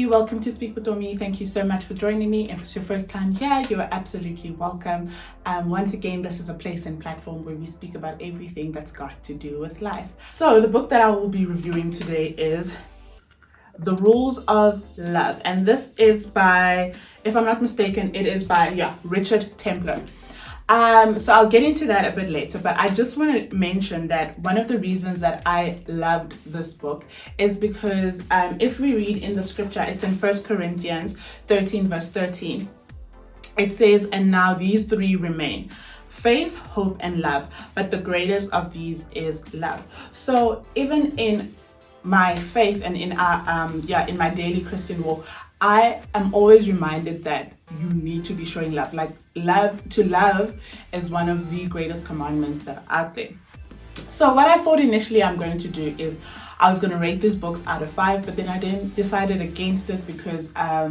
everybody, welcome to Speak Votomi. Thank you so much for joining me. If it's your first time here, you are absolutely welcome. Once again, this is a place and platform where we speak about everything that's got to do with life. So the book that I will be reviewing today is The Rules of Love, and this is by, if I'm not mistaken, it is by Richard Templar. So I'll get into that a bit later, but I just want to mention that one of the reasons that I loved this book is because if we read in the scripture, it's in 1 Corinthians 13 verse 13. It says, "And now these three remain: faith, hope, and love, but the greatest of these is love." So even in my faith and in our in my daily Christian walk, I am always reminded that you need to be showing love. Like to love is one of the greatest commandments that are out there. So what I thought initially I'm going to do is I was going to rate these books out of 5, but then I decided against it because I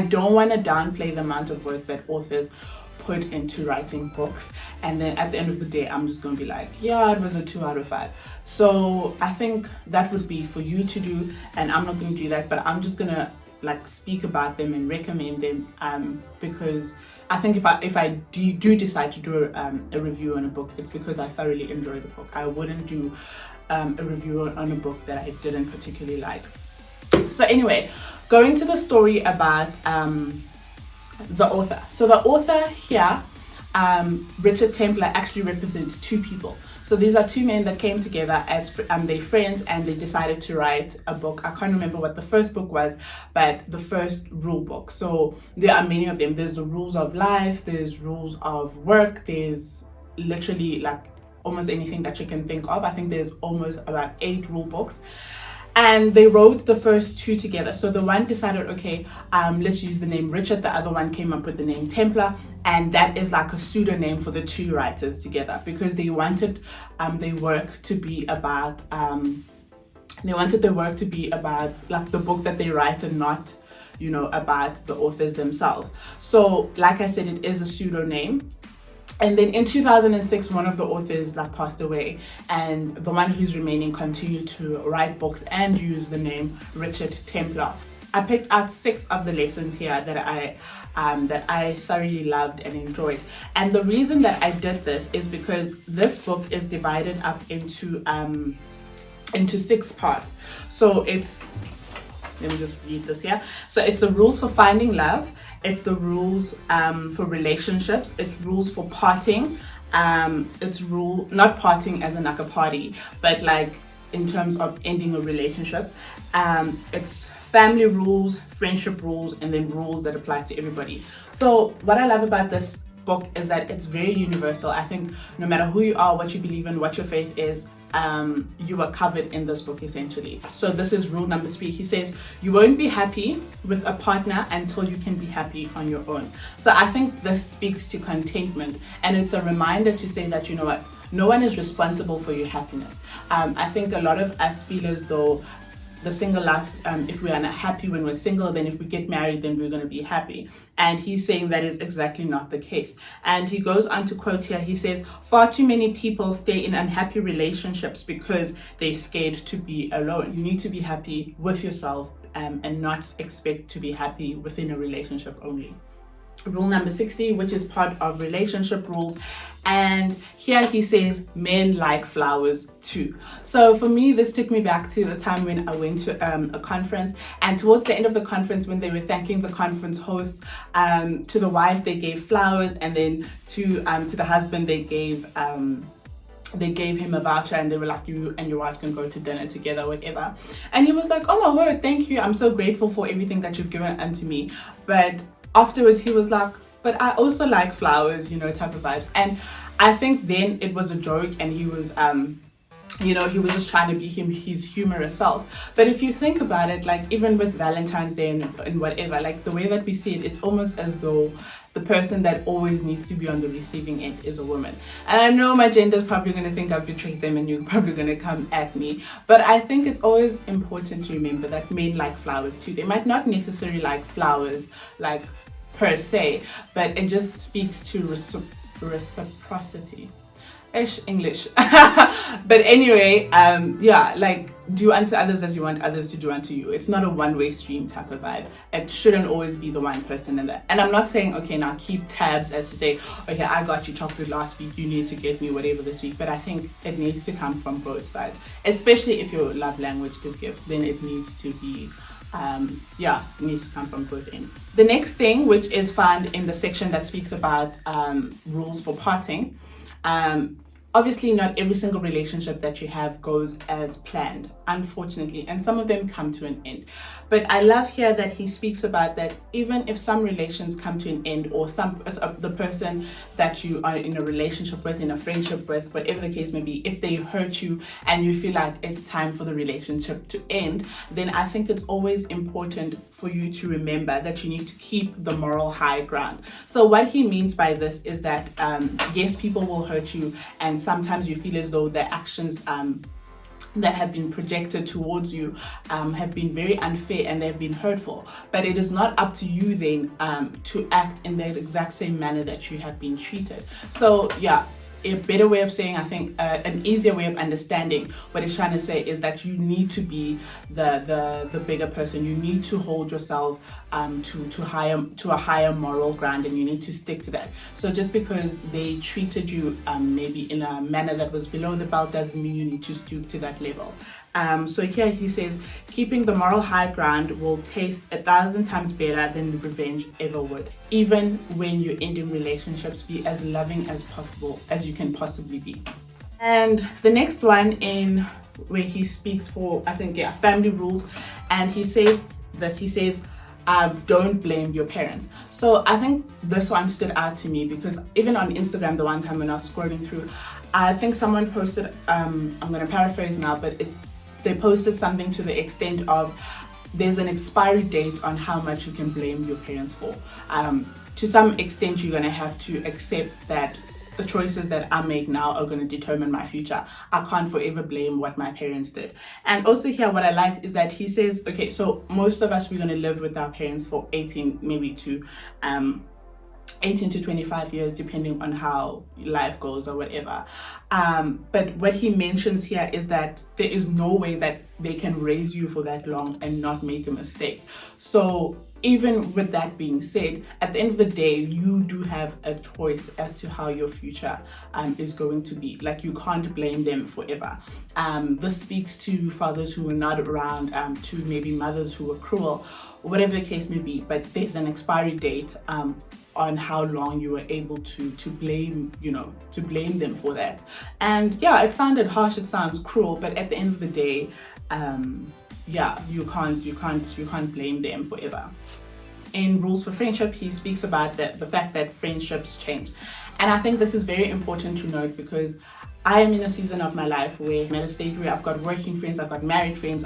don't want to downplay the amount of work that authors put into writing books, and then at the end of the day I'm just going to be like, yeah, it was a 2 out of 5. So I think that would be for you to do, and I'm not going to do that, but I'm just going to speak about them and recommend them because I think if I do decide to do a review on a book, it's because I thoroughly enjoy the book. I wouldn't do a review on a book that I didn't particularly like. So anyway, going to the story about the author. So the author here, Richard Templar, actually represents two people. So these are two men that came together as they're friends, and they decided to write a book. I can't remember what the first book was, but the first rule book. So there are many of them. There's the rules of life, there's rules of work, there's literally almost anything that you can think of. I think there's almost about 8 rule books. And they wrote the first 2 together. So the one decided, okay, let's use the name Richard. The other one came up with the name Templar. And that is like a pseudonym for the 2 writers together, because they wanted their work to be about, the book that they write, and not, about the authors themselves. So like I said, it is a pseudonym. And then in 2006, one of the authors passed away, and the one who's remaining continued to write books and use the name Richard Templar. I picked out 6 of the lessons here that I thoroughly loved and enjoyed. And the reason that I did this is because this book is divided up into 6 parts. So let me just read this here. So it's the rules for finding love, it's the rules for relationships, it's rules for parting, it's not parting as in like a party, but in terms of ending a relationship. It's family rules, friendship rules, and then rules that apply to everybody. So what I love about this book is that it's very universal. I think no matter who you are, what you believe in, what your faith is, you are covered in this book essentially. So this is rule number 3. He says, you won't be happy with a partner until you can be happy on your own. So I think this speaks to contentment, and it's a reminder to say that, you know what, no one is responsible for your happiness. I think a lot of us feel as though the single life, if we are not happy when we're single, then if we get married, then we're going to be happy. And he's saying that is exactly not the case. And he goes on to quote here, he says, far too many people stay in unhappy relationships because they're scared to be alone. You need to be happy with yourself and not expect to be happy within a relationship only. Rule number 60, which is part of relationship rules, and here he says men like flowers too. So for me, this took me back to the time when I went to a conference, and towards the end of the conference, when they were thanking the conference host, to the wife they gave flowers, and then to the husband they gave him a voucher, and they were like, you and your wife can go to dinner together, whatever. And he was like, oh my word, thank you, I'm so grateful for everything that you've given unto me. But afterwards he was like, but I also like flowers, type of vibes. And I think then it was a joke, and he was he was just trying to be his humorous self. But if you think about it, even with Valentine's Day and whatever, the way that we see it, it's almost as though the person that always needs to be on the receiving end is a woman. And I know my gender is probably going to think I've betrayed them, and you're probably going to come at me, but I think it's always important to remember that men like flowers too. They might not necessarily like flowers per se, but it just speaks to reciprocity. English. But anyway, do unto others as you want others to do unto you. It's not a one-way stream type of vibe. It shouldn't always be the one person in that. And I'm not saying, okay, now keep tabs as to say, okay, I got you chocolate last week, you need to get me whatever this week. But I think it needs to come from both sides, especially if your love language is gifts. Then it needs to be it needs to come from both ends. The next thing, which is found in the section that speaks about rules for parting, obviously not every single relationship that you have goes as planned, unfortunately, and some of them come to an end. But I love here that he speaks about that even if some relations come to an end, or the person that you are in a relationship with, in a friendship with, whatever the case may be, if they hurt you and you feel like it's time for the relationship to end, then I think it's always important for you to remember that you need to keep the moral high ground. So what he means by this is that yes, people will hurt you, and sometimes you feel as though their actions that have been projected towards you have been very unfair and they've been hurtful, but it is not up to you then to act in that exact same manner that you have been treated. So yeah, a better way of saying, I think an easier way of understanding what he's trying to say is that you need to be the bigger person. You need to hold yourself to a higher moral ground, and you need to stick to that. So just because they treated you maybe in a manner that was below the belt doesn't mean you need to stoop to that level. So here he says, keeping the moral high ground will taste 1,000 times better than revenge ever would. Even when you're ending relationships, be as loving as possible as you can possibly be. And the next one, in where he speaks for, I think, family rules, and he says this, he says, don't blame your parents. So I think this one stood out to me because even on Instagram, the one time when I was scrolling through, I think someone posted, I'm going to paraphrase now, but they posted something to the extent of, there's an expiry date on how much you can blame your parents for. To some extent, you're going to have to accept that the choices that I make now are going to determine my future. I can't forever blame what my parents did. And also here, what I liked is that he says, okay, so most of us, we're going to live with our parents for 18 to 25 years, depending on how life goes or whatever. But what he mentions here is that there is no way that they can raise you for that long and not make a mistake. So even with that being said, at the end of the day, you do have a choice as to how your future is going to be. Like, you can't blame them forever. This speaks to fathers who were not around, to maybe mothers who were cruel, whatever the case may be, but there's an expiry date on how long you were able to blame them for that. And yeah, it sounded harsh, it sounds cruel, but at the end of the day, you can't blame them forever. In Rules for Friendship, he speaks about the fact that friendships change. And I think this is very important to note, because I am in a season of my life where I'm at a stage where I've got working friends, I've got married friends,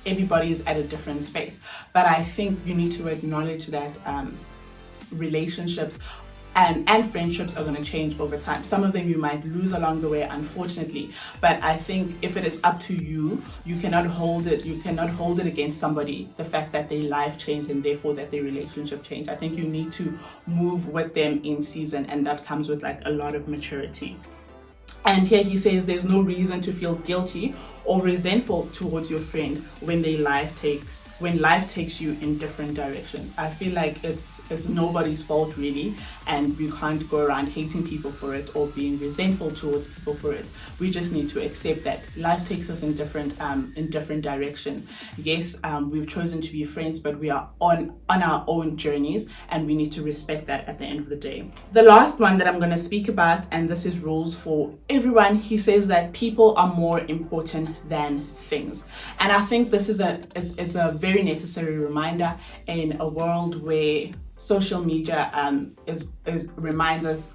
everybody's at a different space. But I think you need to acknowledge that relationships and friendships are going to change over time. Some of them you might lose along the way, unfortunately, but I think if it is up to you, you cannot hold it against somebody, the fact that their life changed and therefore that their relationship changed. I think you need to move with them in season, and that comes with a lot of maturity. And here he says there's no reason to feel guilty or resentful towards your friend when life takes you in different directions. I feel like it's nobody's fault really, and we can't go around hating people for it or being resentful towards people for it. We just need to accept that life takes us in different directions. Yes, we've chosen to be friends, but we are on our own journeys, and we need to respect that at the end of the day. The last one that I'm going to speak about, and this is rules for everyone, he says that people are more important than things. And I think this is a very necessary reminder in a world where social media reminds us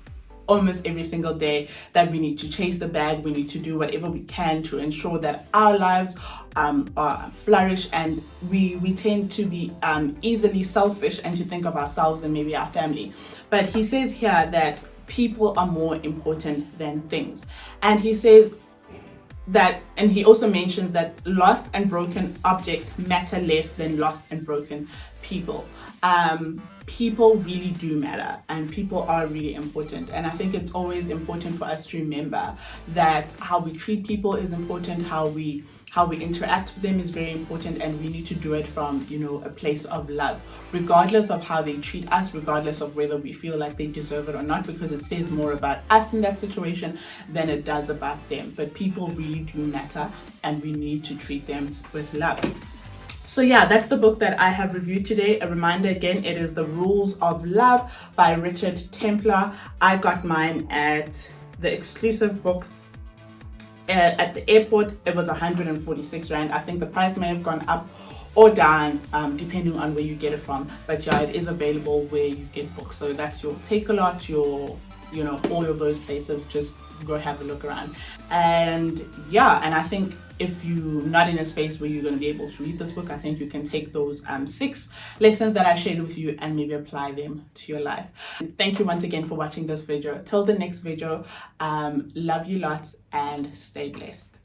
almost every single day that we need to chase the bag, we need to do whatever we can to ensure that our lives flourish, and we tend to be easily selfish and to think of ourselves and maybe our family. But he says here that people are more important than things, and he says that, and he also mentions that lost and broken objects matter less than lost and broken people. People really do matter, and people are really important. And I think it's always important for us to remember that how we treat people is important, how we how we interact with them is very important, and we need to do it from, you know, a place of love, regardless of how they treat us, regardless of whether we feel like they deserve it or not, because it says more about us in that situation than it does about them. But people really do matter, and we need to treat them with love. So yeah, that's the book that I have reviewed today. A reminder again, it is The Rules of Love by Richard Templar. I got mine at the exclusive books at the airport. It was 146 Rand. I think the price may have gone up or down depending on where you get it from. But yeah, it is available where you get books. So that's your Take-A-Lot, your, you know, all of those places. Just go have a look around. And yeah, and I think if you're not in a space where you're going to be able to read this book, I think you can take those 6 lessons that I shared with you and maybe apply them to your life. Thank you once again for watching this video. Till the next video, love you lots and stay blessed.